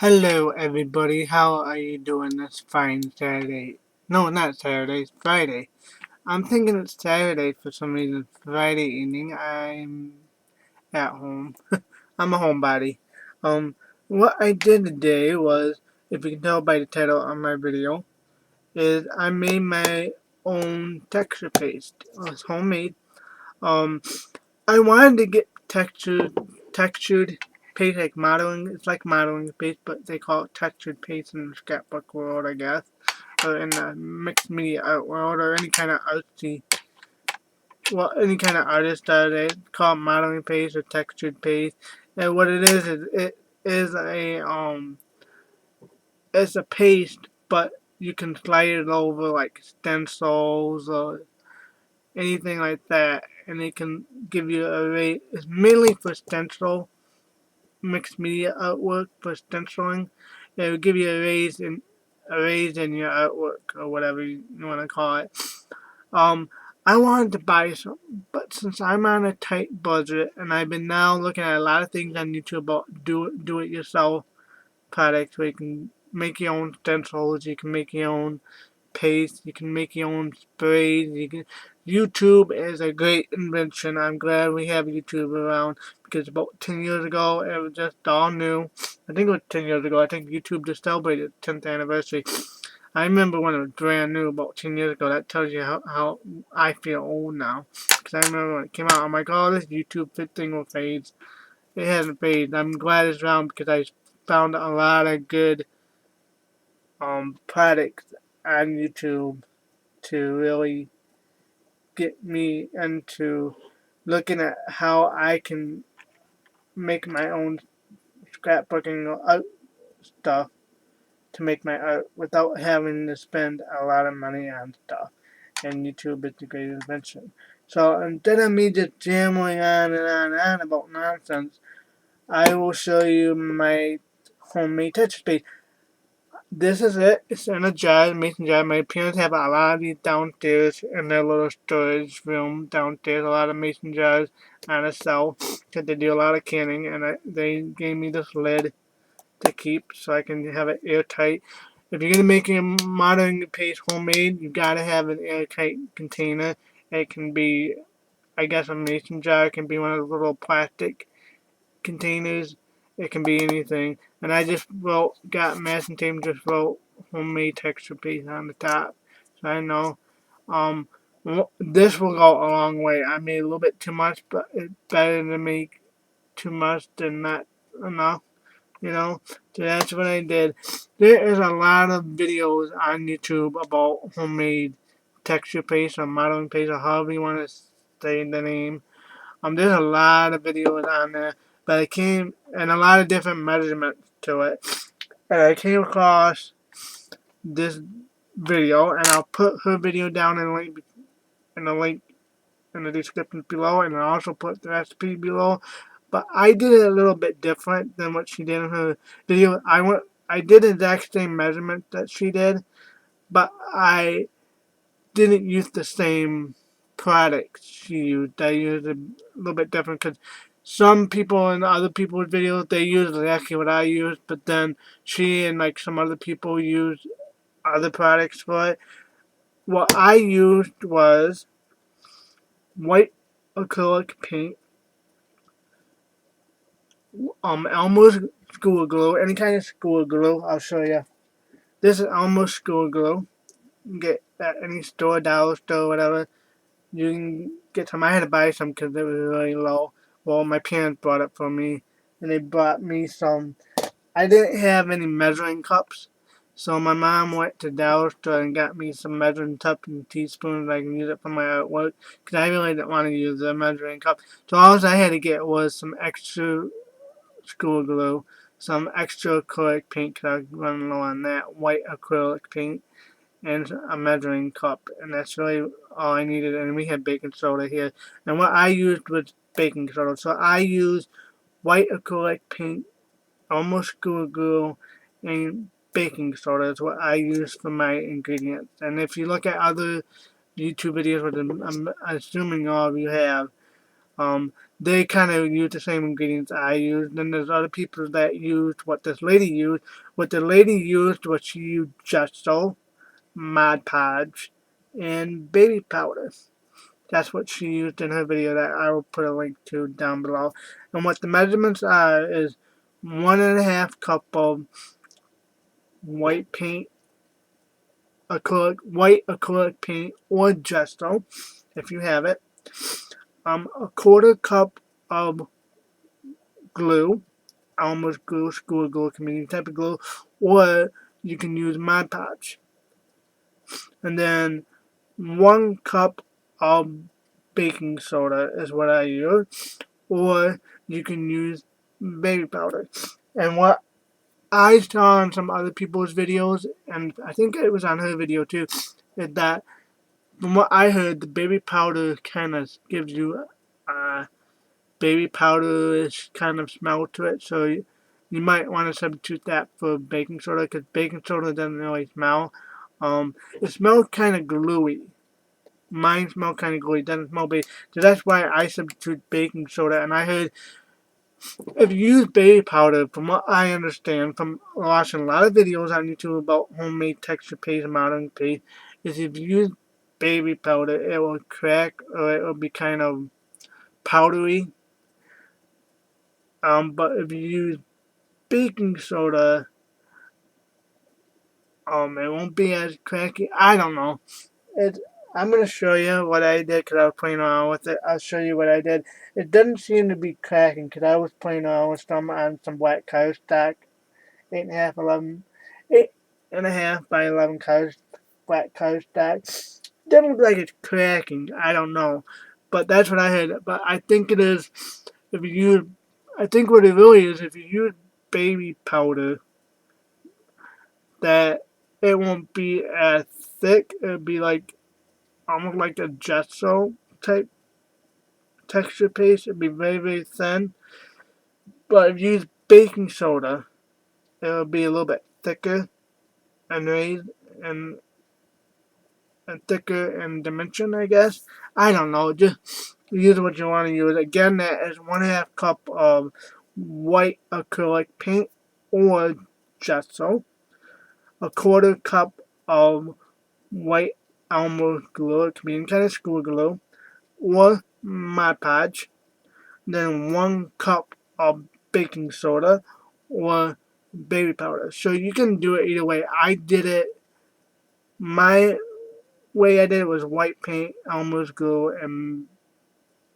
Hello everybody, how are you doing this fine Saturday? No, not Saturday, it's Friday. I'm thinking it's Saturday for some reason. Friday evening, I'm at home. I'm a homebody. Um, what I did today was, if you can tell by the title of my video, is I made my own texture paste. It was homemade. Um, I wanted to get textured paste like modeling. It's like modeling paste, but they call it textured paste in the scrapbook world, I guess, or in the mixed media art world, or any kind of artsy, well, any kind of artist they call it modeling paste or textured paste. And what it is it is it's a paste, but you can slide it over like stencils or anything like that, and it can give you a rate. It's mainly for stencil, mixed media artwork for stenciling. It will give you a raise in your artwork or whatever you want to call it. Um, I wanted to buy some, but since I'm on a tight budget and I've been now looking at a lot of things on YouTube about do it yourself products where you can make your own stencils, you can make your own paste, you can make your own sprays. YouTube is a great invention. I'm glad we have YouTube around because about 10 years ago it was just all new. I think it was 10 years ago. I think YouTube just celebrated its 10th anniversary. I remember when it was brand new about 10 years ago. That tells you how I feel old now. Because I remember when it came out, I'm like, oh, this YouTube thing will fade. It hasn't faded. I'm glad it's around because I found a lot of good products on YouTube to really get me into looking at how I can make my own scrapbooking art stuff to make my art without having to spend a lot of money on stuff. And YouTube is a great invention. So instead of me just jamming on and on and on about nonsense, I will show you my homemade texture paste. This is it. It's in a jar, mason jar. My parents have a lot of these downstairs in their little storage room downstairs. A lot of mason jars on a shelf because they do a lot of canning, and they gave me this lid to keep so I can have it airtight. If you're gonna make a modeling paste homemade, you gotta have an airtight container. It can be, I guess, a mason jar. It can be one of those little plastic containers. It can be anything. And I just got masking tape and just wrote homemade texture paste on the top. So I know. Um, this will go a long way. I made a little bit too much, but it's better to make too much than not enough. You know, so that's what I did. There is a lot of videos on YouTube about homemade texture paste or modeling paste or however you want to say the name. There's a lot of videos on there, but I came and a lot of different measurements to it. And I came across this video, and I'll put her video down in the link in the description below, and I'll also put the recipe below. But I did it a little bit different than what she did in her video. I did the exact same measurement that she did, but I didn't use the same products she used. I used a little bit different because some people in other people's videos, they use exactly what I used, but then she and like some other people use other products for it. What I used was white acrylic paint, Elmer's school glue, any kind of school glue. I'll show you. This is Elmer's school glue. You can get at any store, dollar store, whatever. You can get some. I had to buy some because it was really low. Well, my parents bought it for me, and they bought me some. I didn't have any measuring cups, so my mom went to dollar store and got me some measuring cups and teaspoons. I can use it for my artwork because I really didn't want to use a measuring cup. So all I had to get was some extra school glue, some extra acrylic paint because I was running low on that, white acrylic paint, and a measuring cup, and that's really all I needed. And we had baking soda here, and what I used was baking soda. So I used white acrylic paint, almost school glue, and baking soda is what I use for my ingredients. And if you look at other YouTube videos, which I'm assuming all of you have, they kind of use the same ingredients I use. Then there's other people that used what this lady used. What the lady used was she used gesso, Mod Podge, and baby powder. That's what she used in her video that I will put a link to down below. And what the measurements are is 1.5 cup of white paint, white acrylic paint or gesso, if you have it. A 1/4 cup of glue, Elmer's glue, school glue, community type of glue, or you can use Mod Podge. And then 1 cup of baking soda is what I use, or you can use baby powder. And what I saw on some other people's videos, and I think it was on her video too, is that from what I heard, the baby powder kind of gives you a baby powderish kind of smell to it, so you might want to substitute that for baking soda, because baking soda doesn't really smell. It smells kind of gluey. Mine smell kind of gluey, doesn't smell baby. So that's why I substitute baking soda, and I heard if you use baby powder, from what I understand from watching a lot of videos on YouTube about homemade texture paste and modeling paste, is if you use baby powder, it will crack or it will be kind of powdery. But if you use baking soda, it won't be as cracky. I don't know. I'm going to show you what I did because I was playing around with it. I'll show you what I did. It doesn't seem to be cracking because I was playing around with some on some black cardstock. 8.5 by 11 cards, black cardstock. Doesn't look like it's cracking. I don't know. But that's what I heard. But I think it is, if you use, I think what it really is, if you use baby powder, that it won't be as thick. It'll be like almost like a gesso type texture paste. It'll be very, very thin. But if you use baking soda, it'll be a little bit thicker and raised and thicker in dimension, I guess. I don't know. Just use what you want to use. Again, that is 1/2 cup of white acrylic paint or gesso. A 1/4 cup of white Elmer glue. It can be any kind of school glue. Or Mod Podge. Then 1 cup of baking soda or baby powder. So you can do it either way. I did it. My way I did it was white paint, Elmer's glue, and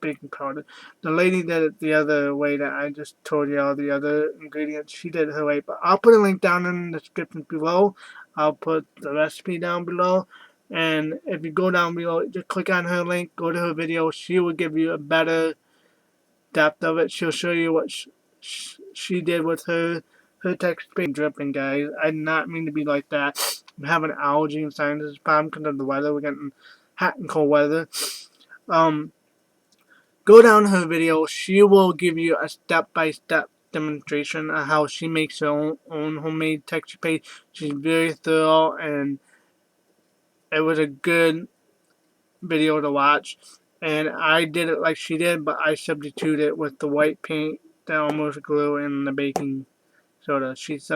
baking powder. The lady did it the other way that I just told you all the other ingredients. She did it her way, but I'll put a link down in the description below. I'll put the recipe down below. And if you go down below, just click on her link, go to her video. She will give you a better depth of it. She'll show you what she did with her text paint dripping, guys. I did not mean to be like that. I'm having allergy and sinus problem because of the weather. We're getting hot and cold weather. Go down her video. She will give you a step-by-step demonstration of how she makes her own homemade texture paste. She's very thorough, and it was a good video to watch. And I did it like she did, but I substituted it with the white paint, the Elmer's glue, and the baking soda. She used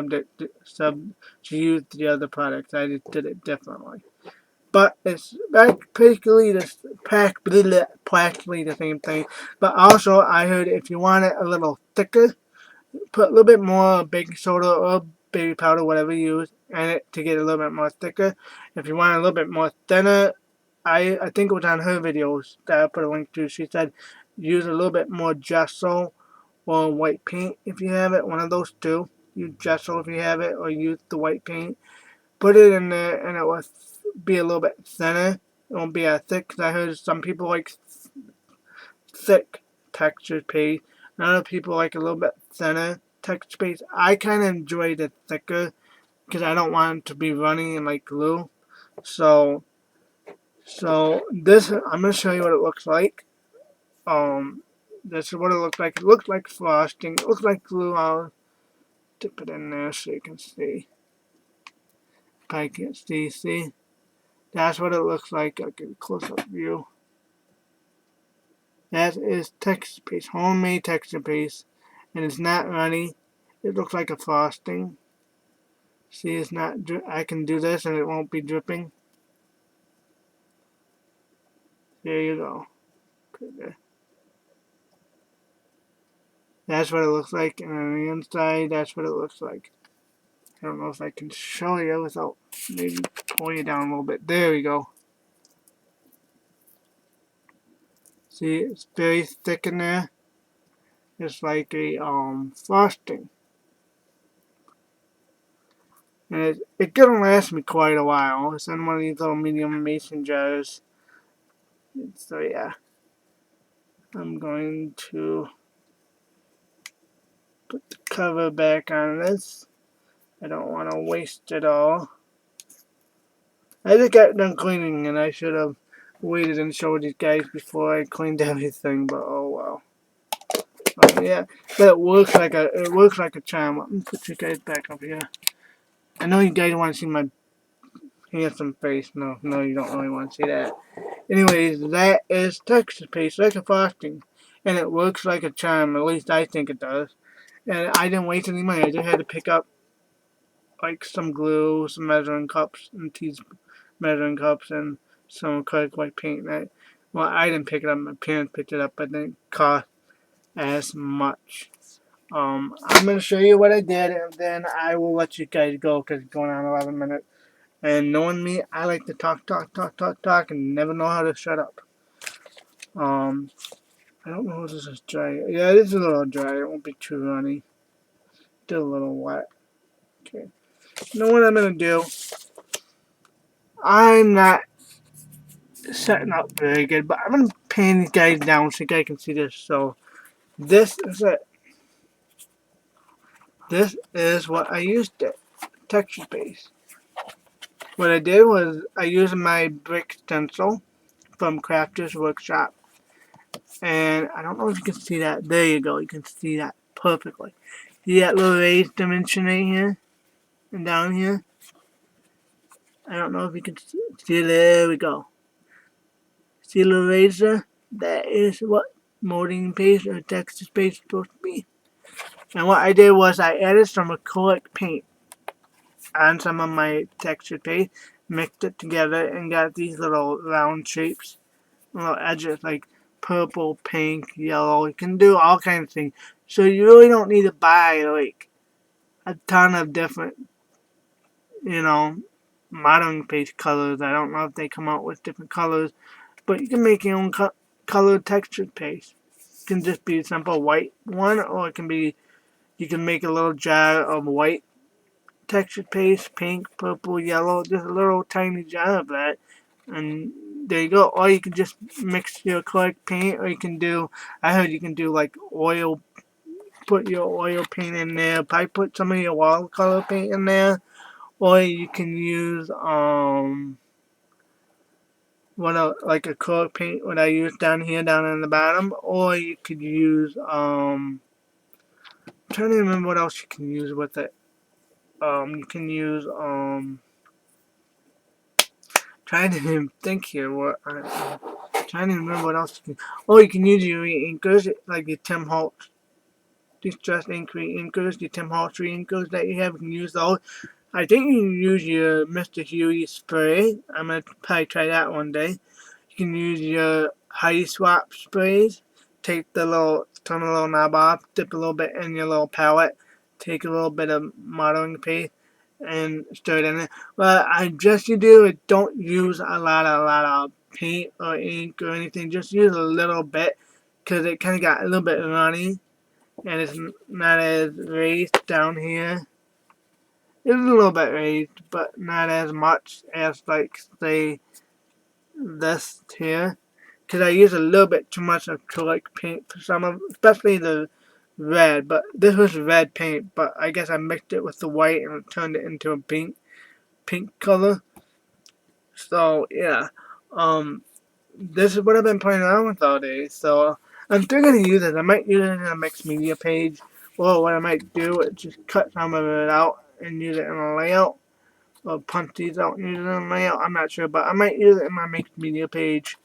the other products. I just did it differently. But it's practically the same thing. But also, I heard if you want it a little thicker, put a little bit more baking soda or baby powder, whatever you use, in it to get a little bit more thicker. If you want it a little bit more thinner, I think it was on her videos that I put a link to. She said use a little bit more gesso or white paint if you have it. One of those two. Use gesso if you have it, or use the white paint. Put it in there, and it will be a little bit thinner. It won't be as thick, because I heard some people like thick textured paste, and other people like a little bit thinner textured paste. I kind of enjoy the thicker, because I don't want it to be runny and like glue. So this, I'm going to show you what it looks like. This is what it looks like. It looks like frosting. It looks like glue. I'll dip it in there so you can see. I can't see. That's what it looks like. I'll give you a close-up view. That is texture paste, homemade texture paste, and it's not runny. It looks like a frosting. See, it's not. I can do this and it won't be dripping. There you go. That's what it looks like, and on the inside, that's what it looks like. I don't know if I can show you without maybe pulling it down a little bit. There we go. See, it's very thick in there. It's like a frosting. And it can last me quite a while. It's in one of these little medium mason jars. So yeah, I'm going to put the cover back on this. I don't want to waste it all. I just got done cleaning and I should have waited and showed these guys before I cleaned everything, but oh well. Yeah, but it works like a charm. Let me put you guys back up here. I know you guys want to see my handsome face. No, you don't really want to see that. Anyways, that is texture paste, like a frosting, and it works like a charm. At least I think it does. And I didn't waste any money. I just had to pick up like some glue, some measuring cups, and teas measuring cups, and some acrylic white paint. Well, I didn't pick it up. My parents picked it up, but it didn't cost as much. I'm going to show you what I did, and then I will let you guys go because it's going on 11 minutes. And knowing me, I like to talk, and never know how to shut up. I don't know if this is dry. Yeah, it is a little dry. It won't be too runny. Still a little wet. Okay. You know what I'm going to do? I'm not setting up very good, but I'm going to pan these guys down so you guys can see this. So, this is it. This is what I used it. Texture paste. What I did was I used my brick stencil from Crafter's Workshop. And I don't know if you can see that. There you go. You can see that perfectly. See that little raised dimension right here? And down here? I don't know if you can see. There we go. See the little razor? That is what molding paste or texture paste is supposed to be. And what I did was I added some acrylic paint on some of my texture paste, mixed it together, and got these little round shapes, little edges like purple, pink, yellow. You can do all kinds of things. So you really don't need to buy like a ton of different, modeling paste colors. I don't know if they come out with different colors, but you can make your own colored textured paste. It can just be a simple white one, or it can be, you can make a little jar of white textured paste, pink, purple, yellow, just a little tiny jar of that, and there you go. Or you can just mix your acrylic paint, or you can do, I heard you can do like oil, put your oil paint in there, probably put some of your watercolor paint in there, or you can use like acrylic paint, what I use down here, down in the bottom, or you could use I'm trying to remember what else you can use with it. You can use trying to think here. Trying to remember what else you can. Oh, you can use your inkers like your Tim Holtz Distress Ink inkers, your Tim Holtz inkers that you have. You can use those. I think you can use your Mr. Huey spray. I'm gonna probably try that one day. You can use your Heidi Swap sprays. Take the little, turn the little knob off, dip a little bit in your little palette, take a little bit of modeling paste, and stir it in it. Well, I just you do it. Don't use a lot of paint or ink or anything. Just use a little bit, cause it kind of got a little bit runny, and it's not as raised down here. It's a little bit raised, but not as much as like say this here. Because I use a little bit too much acrylic paint for some of, especially the red. But this was red paint, but I guess I mixed it with the white and turned it into a pink color. So yeah, this is what I've been playing around with all day. So I'm still gonna use it. I might use it in a mixed media page, or what I might do is just cut some of it out and use it in a layout, or punch these out and use it in a layout. I'm not sure, but I might use it in my mixed media page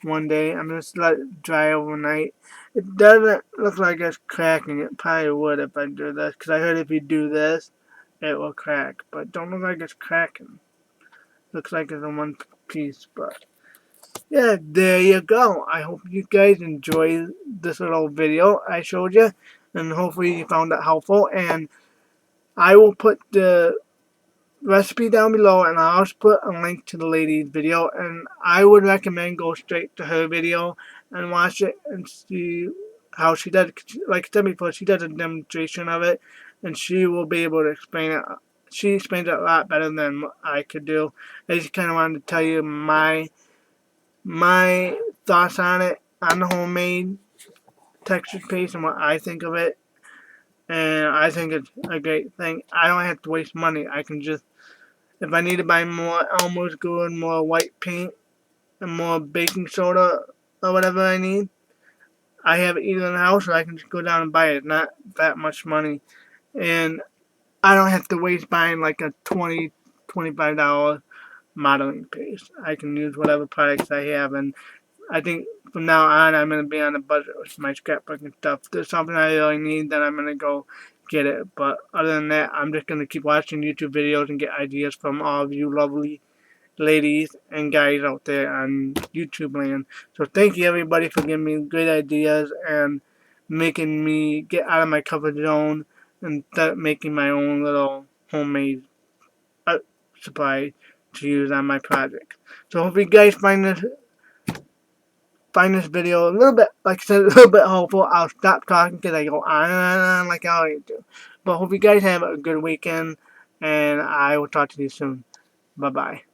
one day. I'm just let it dry overnight. It doesn't look like it's cracking. It probably would if I do this, because I heard if you do this, it will crack. But don't look like it's cracking. Looks like it's in one piece, but yeah, there you go. I hope you guys enjoy this little video I showed you, and hopefully you found it helpful. And I will put the recipe down below, and I'll also put a link to the lady's video, and I would recommend go straight to her video and watch it and see how she does. Like I said before, she does a demonstration of it, and she will be able to explain it. She explains it a lot better than what I could do. I just kind of wanted to tell you my thoughts on it, on the homemade texture paste and what I think of it. And I think it's a great thing. I don't have to waste money. I can just, if I need to buy more Elmer's glue and more white paint and more baking soda or whatever I need, I have it either in the house or I can just go down and buy it. Not that much money. And I don't have to waste buying like a $25 modeling paste. I can use whatever products I have, and I think from now on I'm going to be on a budget with my scrapbooking stuff. If there's something I really need, then I'm going to go get it. But other than that, I'm just going to keep watching YouTube videos and get ideas from all of you lovely ladies and guys out there on YouTube land. So thank you everybody for giving me great ideas and making me get out of my comfort zone and start making my own little homemade supply to use on my project. So hope you guys find this video a little bit, like I said, a little bit helpful. I'll stop talking because I go on and on like I always do. But hope you guys have a good weekend, and I will talk to you soon. Bye-bye.